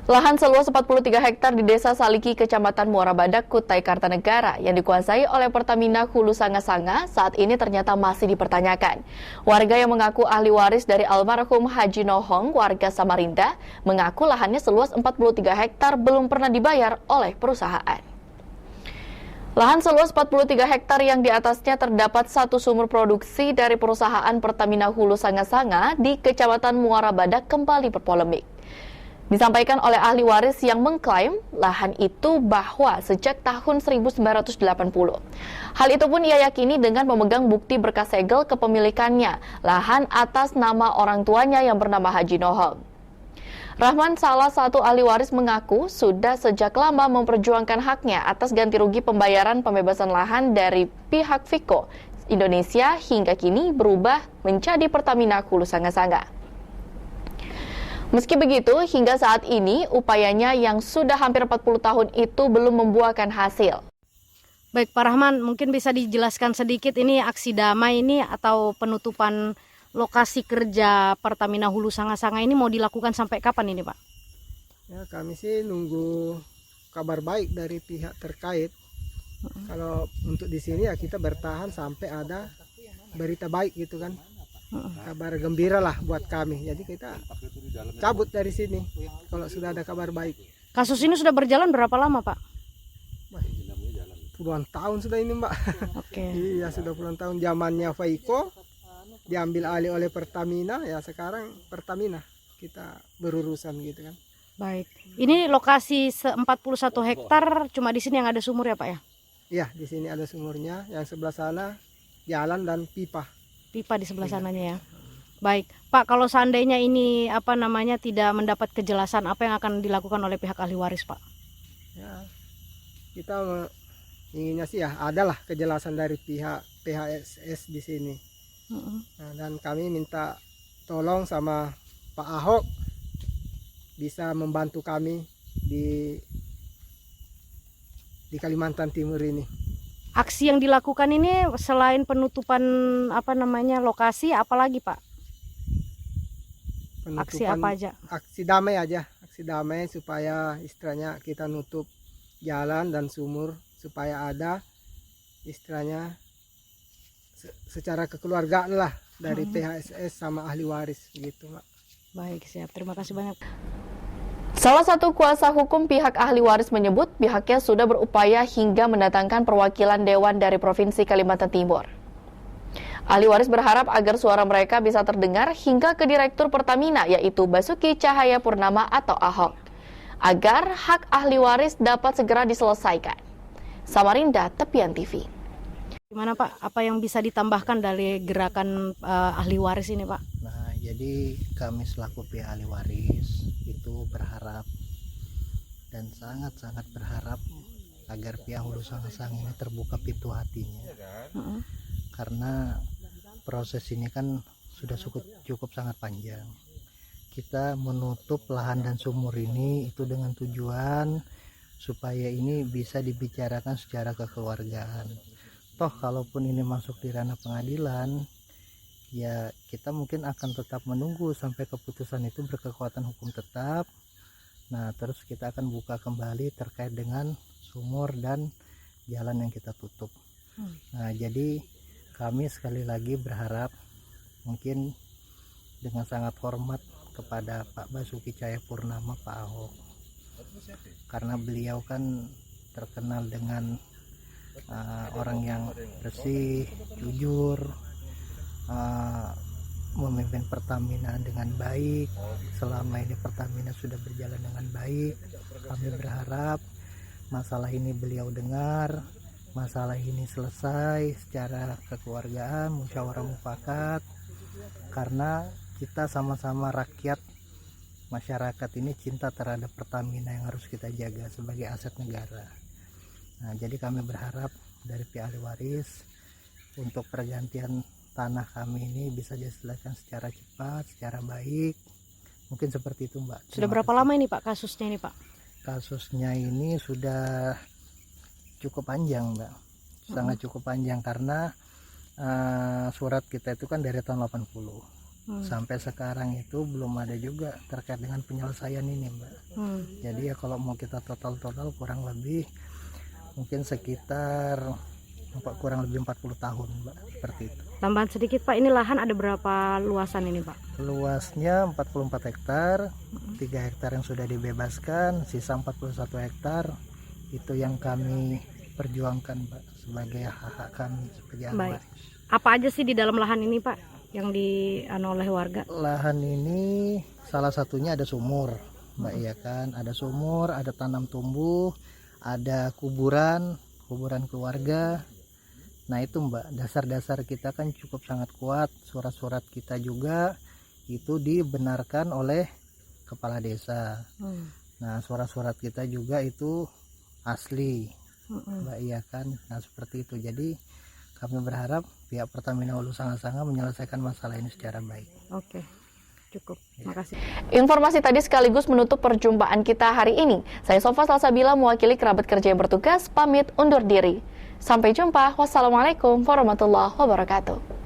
Lahan seluas 43 hektar di Desa Saliki, Kecamatan Muara Badak, Kutai Kartanegara yang dikuasai oleh Pertamina Hulu Sanga-Sanga saat ini ternyata masih dipertanyakan. Warga yang mengaku ahli waris dari almarhum Haji Nohong, warga Samarinda, mengaku lahannya seluas 43 hektar belum pernah dibayar oleh perusahaan. Lahan seluas 43 hektar yang di atasnya terdapat satu sumur produksi dari perusahaan Pertamina Hulu Sanga-Sanga di Kecamatan Muara Badak kembali berpolemik. Disampaikan oleh ahli waris yang mengklaim lahan itu bahwa sejak tahun 1980. Hal itu pun ia yakini dengan memegang bukti berkas segel kepemilikannya, lahan atas nama orang tuanya yang bernama Haji Nohong. Rahman, salah satu ahli waris, mengaku sudah sejak lama memperjuangkan haknya atas ganti rugi pembayaran pembebasan lahan dari pihak Viko Indonesia hingga kini berubah menjadi Pertamina Hulu Sanga-Sanga. Meski begitu, hingga saat ini upayanya yang sudah hampir 40 tahun itu belum membuahkan hasil. Baik, Pak Rahman, mungkin bisa dijelaskan sedikit ini aksi damai ini atau penutupan lokasi kerja Pertamina Hulu Sanga-Sanga ini mau dilakukan sampai kapan ini, Pak? Ya, kami sih nunggu kabar baik dari pihak terkait. Kalau untuk di sini ya kita bertahan sampai ada berita baik gitu kan. Kabar gembira lah buat kami. Jadi kita cabut dari sini kalau sudah ada kabar baik. Kasus ini sudah berjalan berapa lama, Pak? Wah, puluhan tahun sudah ini, Mbak. Oke. Iya, sudah puluhan tahun. Zamannya Faiko diambil alih oleh Pertamina, ya sekarang Pertamina kita berurusan gitu kan. Baik. Ini lokasi 41 hektar cuma di sini yang ada sumur ya, Pak ya? Iya, di sini ada sumurnya, yang sebelah sana jalan dan pipa. Pipa di sebelah sananya ya. Baik, Pak, kalau seandainya ini tidak mendapat kejelasan, apa yang akan dilakukan oleh pihak ahli waris, Pak? Ya, kita inginnya sih ya adalah kejelasan dari pihak PHSS di sini. Nah, dan kami minta tolong sama Pak Ahok bisa membantu kami di Kalimantan Timur ini. Aksi yang dilakukan ini selain penutupan lokasi, apalagi, Pak? Aksi apa aja? Aksi damai aja, aksi damai supaya istilahnya kita nutup jalan dan sumur supaya ada istilahnya secara kekeluargaan lah dari PHSS sama ahli waris gitu, Pak. Baik, siap. Terima kasih banyak. Salah satu kuasa hukum pihak ahli waris menyebut pihaknya sudah berupaya hingga mendatangkan perwakilan dewan dari Provinsi Kalimantan Timur. Ahli waris berharap agar suara mereka bisa terdengar hingga ke Direktur Pertamina, yaitu Basuki Cahayapurnama atau Ahok, agar hak ahli waris dapat segera diselesaikan. Samarinda, Tepian TV. Gimana, Pak? Apa yang bisa ditambahkan dari gerakan ahli waris ini, Pak? Nah, jadi kami selaku pihak ahli waris itu berharap dan sangat-sangat berharap agar pihak Hulu Sanga-Sanga ini terbuka pintu hatinya. Karena proses ini kan sudah cukup sangat panjang. Kita menutup lahan dan sumur ini itu dengan tujuan supaya ini bisa dibicarakan secara kekeluargaan. Toh kalaupun ini masuk di ranah pengadilan, ya kita mungkin akan tetap menunggu sampai keputusan itu berkekuatan hukum tetap. Nah, terus kita akan buka kembali terkait dengan sumur dan jalan yang kita tutup. Nah, jadi kami sekali lagi berharap mungkin dengan sangat hormat kepada Pak Basuki Cahayapurnama, Pak Ahok, karena beliau kan terkenal dengan orang yang bersih, jujur, memimpin Pertamina dengan baik. Selama ini Pertamina sudah berjalan dengan baik. Kami berharap masalah ini beliau dengar, masalah ini selesai secara kekeluargaan, musyawarah mufakat, karena kita sama-sama rakyat, masyarakat ini cinta terhadap Pertamina yang harus kita jaga sebagai aset negara. Nah, jadi kami berharap dari pihak ahli waris untuk pergantian tanah kami ini bisa diselesaikan secara cepat, secara baik. Mungkin seperti itu, Mbak. Sudah berapa lama ini, Pak, kasusnya ini, Pak? Kasusnya ini sudah cukup panjang, Mbak. Sangat cukup panjang karena surat kita itu kan dari tahun 80. Sampai sekarang itu belum ada juga terkait dengan penyelesaian ini, Mbak. Jadi ya kalau mau kita total kurang lebih mungkin sekitar kurang lebih 40 tahun, Mbak, seperti itu. Tambahan sedikit Pak, ini lahan ada berapa luasan ini Pak? Luasnya 44 hektar, 3 hektar yang sudah dibebaskan, sisa 41 hektar itu yang kami perjuangkan, Mbak, sebagai hak kami sebagai ahli Baik. waris. Apa aja sih di dalam lahan ini Pak yang oleh warga? Lahan ini salah satunya ada sumur, Mbak, ya kan, ada sumur, ada tanam tumbuh, ada kuburan keluarga. Nah itu, Mbak, dasar-dasar kita kan cukup sangat kuat, surat-surat kita juga itu dibenarkan oleh kepala desa. Nah surat-surat kita juga itu asli, Mbak, iya kan. Nah seperti itu, jadi kami berharap pihak Pertamina Hulu Sanga-Sanga menyelesaikan masalah ini secara baik. Oke, cukup, makasih. Informasi tadi sekaligus menutup perjumpaan kita hari ini. Saya Sofa Salsabila mewakili kerabat kerja yang bertugas, pamit undur diri. Sampai jumpa. Wassalamualaikum warahmatullahi wabarakatuh.